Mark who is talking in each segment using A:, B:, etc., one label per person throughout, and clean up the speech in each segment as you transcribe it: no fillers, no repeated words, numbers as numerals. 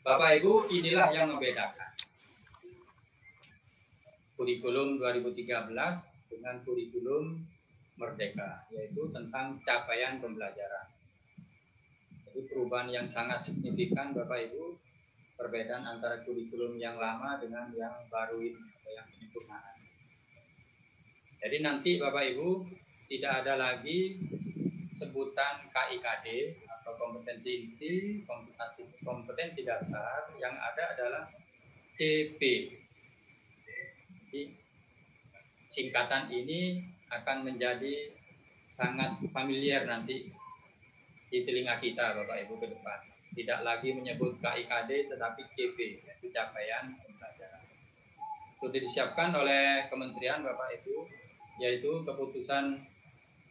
A: Bapak Ibu, inilah yang membedakan kurikulum 2013 dengan kurikulum Merdeka, yaitu tentang capaian pembelajaran. Jadi perubahan yang sangat signifikan Bapak Ibu, perbedaan antara kurikulum yang lama dengan yang baru ini, atau yang penyempurnaan. Jadi nanti Bapak Ibu tidak ada lagi sebutan KIKD atau kompetensi inti, kompetensi dasar, yang ada adalah CP. Jadi singkatan ini akan menjadi sangat familiar nanti di telinga kita Bapak Ibu ke depan. Tidak lagi menyebut KIKD tetapi CP, yaitu capaian pembelajaran. Sudah disiapkan oleh Kementerian Bapak Ibu, yaitu keputusan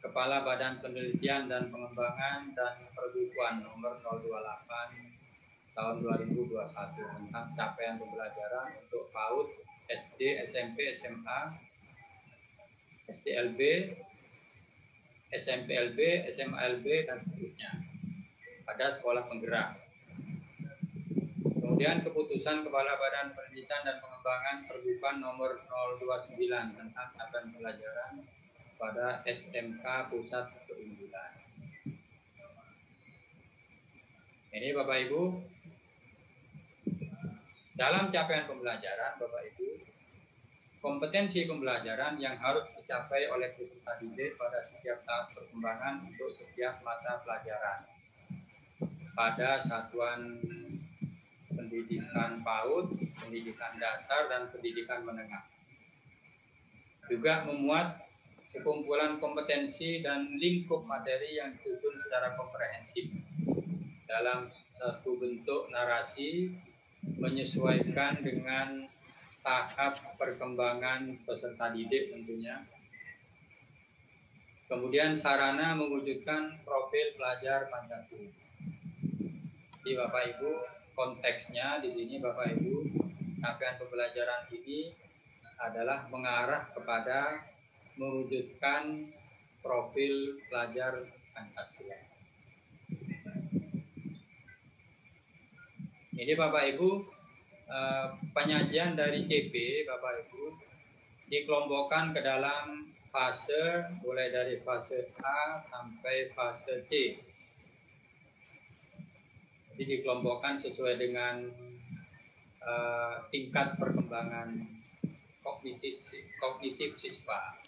A: Kepala Badan Penelitian dan Pengembangan dan Perbukuan nomor 028 tahun 2021 tentang capaian pembelajaran untuk PAUD, SD, SMP, SMA, SDLB, SMPLB, SMALB, dan seterusnya pada sekolah penggerak. Kemudian keputusan Kepala Badan Penelitian dan Pengembangan Perbukuan nomor 029 tentang capaian pembelajaran pada SMK Pusat Keunggulan. Ini Bapak Ibu, dalam capaian pembelajaran Bapak Ibu, kompetensi pembelajaran yang harus dicapai oleh peserta didik pada setiap tahap perkembangan untuk setiap mata pelajaran pada satuan pendidikan PAUD, pendidikan dasar, dan pendidikan menengah. Juga memuat sekumpulan kompetensi dan lingkup materi yang disusun secara komprehensif dalam satu bentuk narasi menyesuaikan dengan tahap perkembangan peserta didik tentunya. Kemudian sarana mewujudkan profil pelajar Pancasila. Jadi Bapak Ibu, konteksnya di sini Bapak Ibu, capaian pembelajaran ini adalah mengarah kepada mewujudkan profil pelajar Pancasila. Ini Bapak Ibu, penyajian dari CP Bapak Ibu dikelompokkan ke dalam fase, mulai dari fase A sampai fase C. Jadi dikelompokkan sesuai dengan tingkat perkembangan kognitif siswa.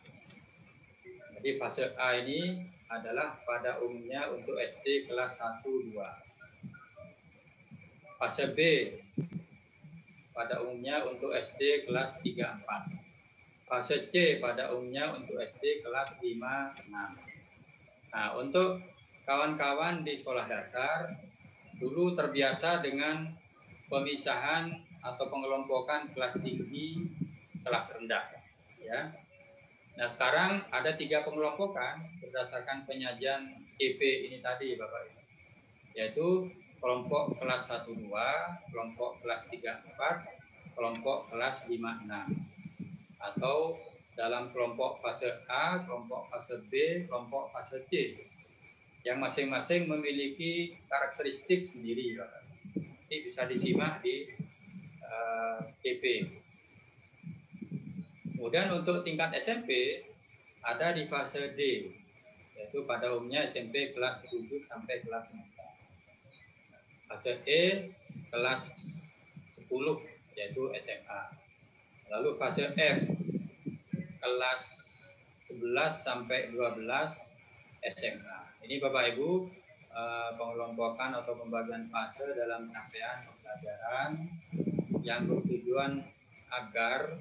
A: Jadi fase A ini adalah pada umumnya untuk SD kelas 1-2. Fase B pada umumnya untuk SD kelas 3-4. Fase C pada umumnya untuk SD kelas 5-6. Nah, untuk kawan-kawan di sekolah dasar, dulu terbiasa dengan pemisahan atau pengelompokan kelas tinggi, kelas rendah. Ya. Nah, sekarang ada 3 pengelompokan berdasarkan penyajian CP ini tadi Bapak Ibu. Yaitu kelompok kelas 1-2, kelompok kelas 3-4, kelompok kelas 5-6. Atau dalam kelompok fase A, kelompok fase B, kelompok fase C. Yang masing-masing memiliki karakteristik sendiri Bapak. Ini bisa disimak di CP. Kemudian untuk tingkat SMP ada di fase D, yaitu pada umumnya SMP kelas 7 sampai kelas 9. Fase E kelas 10 yaitu SMA. Lalu fase F kelas 11 sampai 12 SMA. Ini Bapak Ibu pengelompokan atau pembagian fase dalam capaian pembelajaran yang bertujuan agar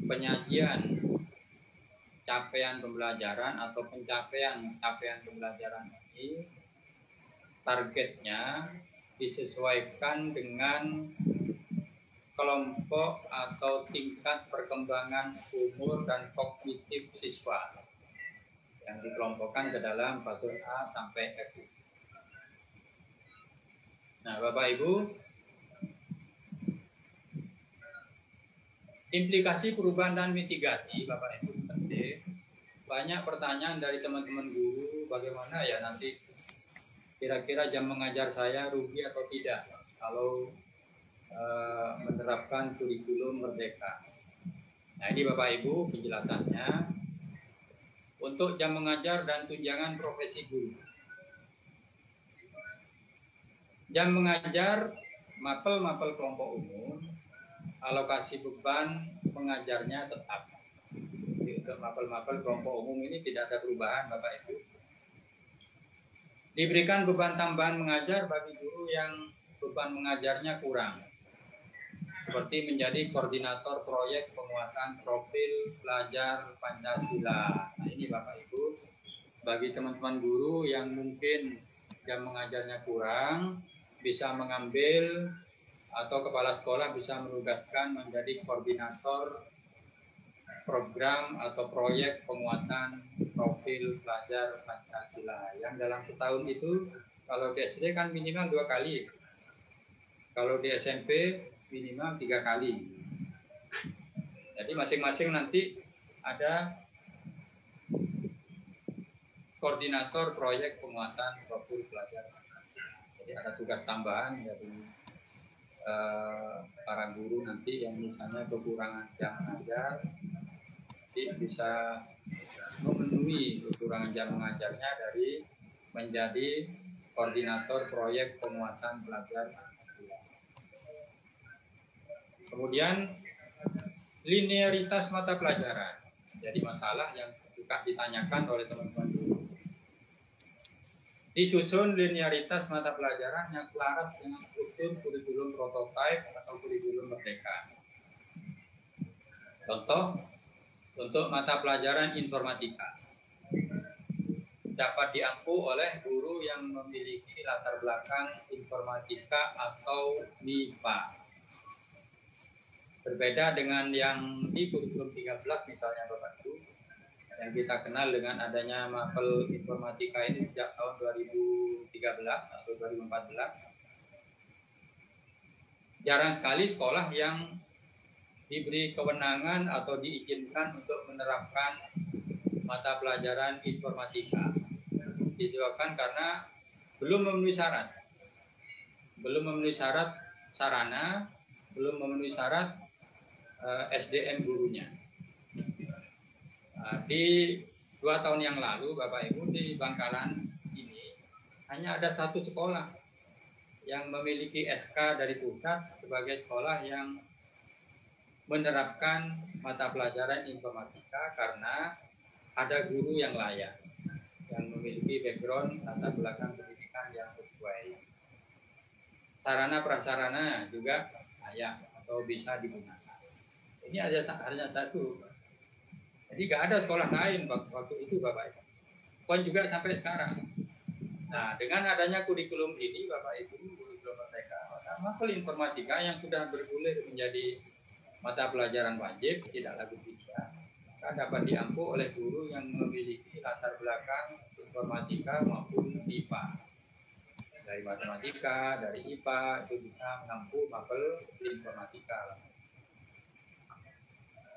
A: penyajian capaian pembelajaran atau pencapaian capaian pembelajaran ini targetnya disesuaikan dengan kelompok atau tingkat perkembangan umur dan kognitif siswa yang dikelompokkan ke dalam fase A sampai F. Nah, Bapak Ibu, implikasi perubahan dan mitigasi Bapak Ibu penting. Banyak pertanyaan dari teman-teman guru, bagaimana ya nanti kira-kira jam mengajar saya rugi atau tidak kalau menerapkan kurikulum merdeka. Nah, ini Bapak Ibu penjelasannya untuk jam mengajar dan tunjangan profesi guru. Jam mengajar mapel kelompok umum, alokasi beban mengajarnya tetap. Jadi untuk mapel kelompok umum ini tidak ada perubahan Bapak Ibu. Diberikan beban tambahan mengajar bagi guru yang beban mengajarnya kurang, seperti menjadi koordinator proyek penguatan profil pelajar Pancasila. Nah, ini Bapak Ibu, bagi teman-teman guru yang mungkin jam mengajarnya kurang, bisa mengambil atau kepala sekolah bisa menugaskan menjadi koordinator program atau proyek penguatan profil pelajar Pancasila yang dalam setahun itu, kalau di SD kan minimal 2 kali, kalau di SMP minimal 3 kali. Jadi masing-masing nanti ada koordinator proyek penguatan profil pelajar. Jadi ada tugas tambahan dari para guru nanti yang misalnya kekurangan jam mengajar, jadi bisa memenuhi kekurangan jam mengajarnya dari menjadi koordinator proyek penguatan pelajar. Kemudian linearitas mata pelajaran. Jadi masalah yang suka ditanyakan oleh teman-teman guru. Disusun linearitas mata pelajaran yang selaras dengan struktur kurikulum prototipe atau kurikulum merdeka. Contoh, untuk mata pelajaran informatika dapat diampu oleh guru yang memiliki latar belakang informatika atau MIPA. Berbeda dengan yang di kurikulum 13 misalnya Bapak Ibu, yang kita kenal dengan adanya mapel informatika ini sejak tahun 2013 atau 2014. Jarang sekali sekolah yang diberi kewenangan atau diizinkan untuk menerapkan mata pelajaran informatika. Disebabkan karena belum memenuhi syarat. Belum memenuhi syarat sarana, belum memenuhi syarat SDM gurunya. Nah, di 2 tahun yang lalu Bapak Ibu di Bangkalan ini hanya ada 1 sekolah yang memiliki SK dari pusat sebagai sekolah yang menerapkan mata pelajaran informatika karena ada guru yang layak, yang memiliki background latar belakang pendidikan yang sesuai. Sarana prasarana juga layak atau bisa digunakan. Ini hanya 1. Jadi nggak ada sekolah lain waktu itu Bapak Ibu. Pun juga sampai sekarang. Nah, dengan adanya kurikulum ini Bapak Ibu, kurikulum merdeka, maka informatika yang sudah bergulir menjadi mata pelajaran wajib tidak lagi bisa, dapat diampu oleh guru yang memiliki latar belakang informatika maupun IPA. Dari matematika, dari IPA itu bisa mengampu mapel informatika.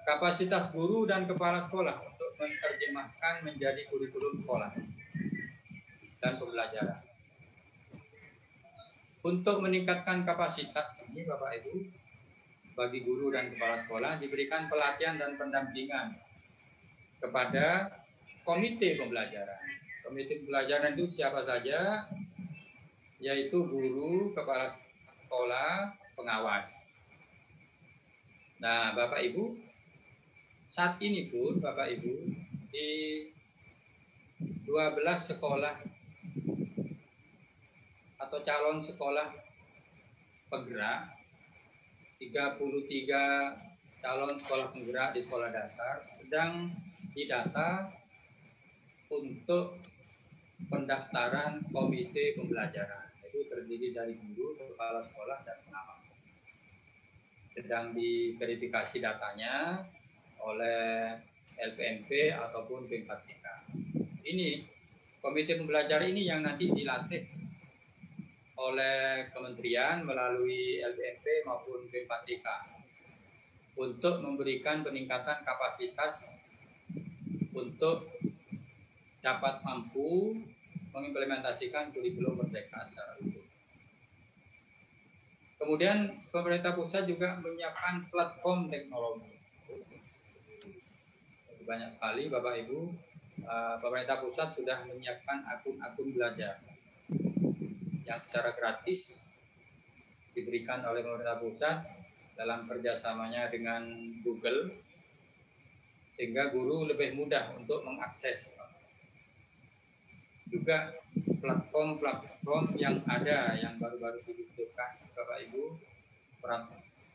A: Kapasitas guru dan kepala sekolah untuk menerjemahkan menjadi kurikulum sekolah dan pembelajaran. Untuk meningkatkan kapasitas ini Bapak Ibu, bagi guru dan kepala sekolah diberikan pelatihan dan pendampingan kepada komite pembelajaran. Komite pembelajaran itu siapa saja? Yaitu guru, kepala sekolah, pengawas. Nah, Bapak Ibu, saat ini pun Bapak Ibu di 12 sekolah atau calon sekolah penggerak, 33 calon sekolah penggerak di sekolah dasar sedang didata untuk pendaftaran komite pembelajaran. Itu terdiri dari guru, kepala sekolah, dan pengawas. Sedang diverifikasi datanya oleh LPMP ataupun B4TK. Ini komite pembelajaran ini yang nanti dilatih oleh kementerian melalui LPMP maupun B4TK untuk memberikan peningkatan kapasitas untuk dapat mampu mengimplementasikan kurikulum merdeka secara utuh. Kemudian pemerintah pusat juga menyiapkan platform teknologi. Banyak sekali Bapak Ibu, pemerintah pusat sudah menyiapkan akun-akun belajar yang secara gratis diberikan oleh pemerintah pusat dalam kerjasamanya dengan Google, sehingga guru lebih mudah untuk mengakses. Juga platform-platform yang ada yang baru-baru diluncurkan Bapak Ibu,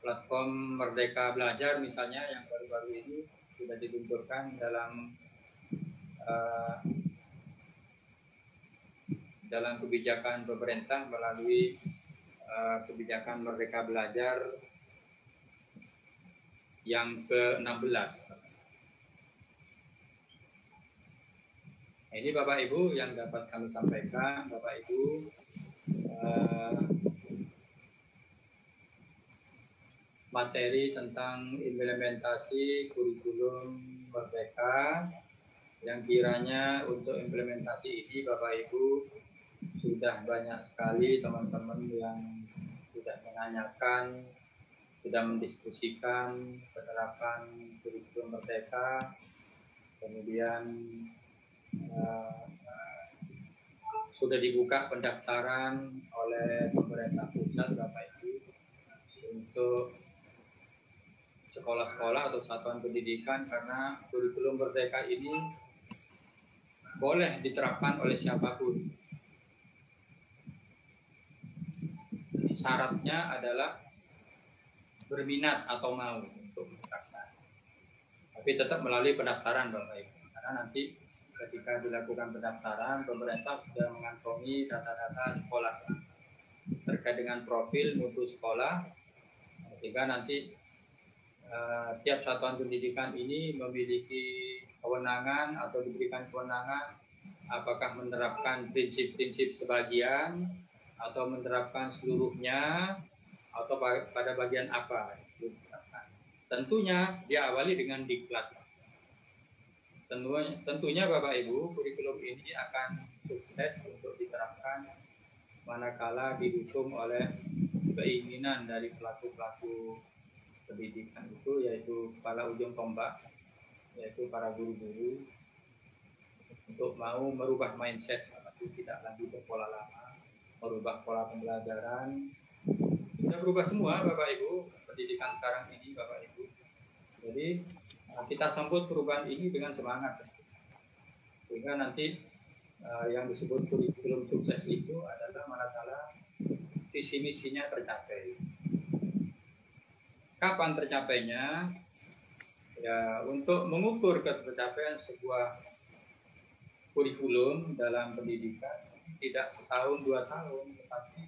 A: platform Merdeka Belajar misalnya yang baru-baru ini sudah diluncurkan dalam kebijakan pemerintah melalui kebijakan Merdeka Belajar yang ke-16. Ini Bapak Ibu yang dapat kami sampaikan, Bapak Ibu, materi tentang implementasi kurikulum Merdeka yang kiranya untuk implementasi ini Bapak Ibu sudah banyak sekali teman-teman yang sudah menanyakan, sudah mendiskusikan penerapan kurikulum Merdeka, kemudian sudah dibuka pendaftaran oleh pemerintah pusat Bapak Ibu untuk sekolah-sekolah atau satuan pendidikan, karena kurikulum Merdeka ini boleh diterapkan oleh siapapun. Syaratnya adalah berminat atau mau untuk mendaftar. Tapi tetap melalui pendaftaran Bapak Ibu. Karena nanti ketika dilakukan pendaftaran, pemerintah sudah mengantongi data-data sekolah terkait dengan profil mutu sekolah, sehingga nanti tiap satuan pendidikan ini memiliki kewenangan atau diberikan kewenangan apakah menerapkan prinsip-prinsip sebagian atau menerapkan seluruhnya atau pada bagian apa. Tentunya diawali dengan diklat. Tentunya Bapak Ibu, kurikulum ini akan sukses untuk diterapkan manakala didukung oleh keinginan dari pelaku-pelaku pendidikan itu, yaitu para ujung tombak, yaitu para guru-guru, untuk mau merubah mindset, tidak lagi berpola lama, merubah pola pembelajaran. Sudah berubah semua Bapak Ibu, pendidikan sekarang ini Bapak Ibu. Jadi kita sambut perubahan ini dengan semangat, sehingga nanti yang disebut kurikulum sukses itu adalah manakala visi misinya tercapai. Kapan tercapainya? Ya, untuk mengukur tercapaian sebuah kurikulum dalam pendidikan tidak setahun 2 tahun, tetapi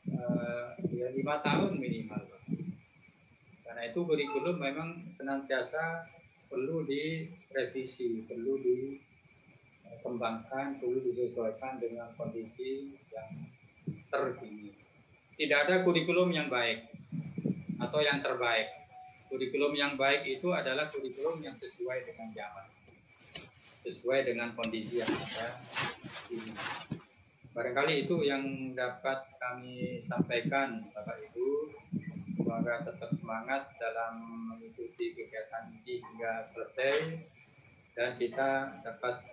A: 5 tahun minimal. Karena itu kurikulum memang senantiasa perlu direvisi, perlu dikembangkan, perlu disesuaikan dengan kondisi yang terkini. Tidak ada kurikulum yang baik atau yang terbaik. Kurikulum yang baik itu adalah kurikulum yang sesuai dengan zaman, sesuai dengan kondisi yang ada ini. Barangkali itu yang dapat kami sampaikan Bapak Ibu. Semoga tetap semangat dalam mengikuti kegiatan ini hingga selesai, dan kita dapat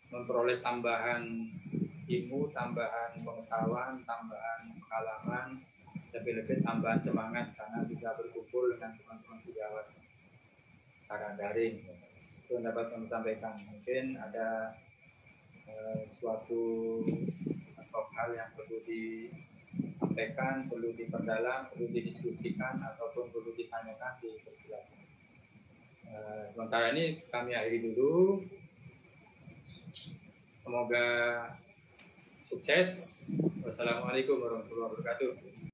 A: memperoleh tambahan ilmu, tambahan pengetahuan, tambahan pengalaman, lebih-lebih tambahan semangat karena bisa berkumpul dengan teman-teman sejawat secara daring. Itu dapat kami sampaikan. Mungkin ada suatu atau hal yang perlu disampaikan, perlu diperdalam, perlu didiskusikan, ataupun perlu ditanyakan di persilakan. Sementara ini kami akhiri dulu. Semoga sukses. Wassalamualaikum warahmatullahi wabarakatuh.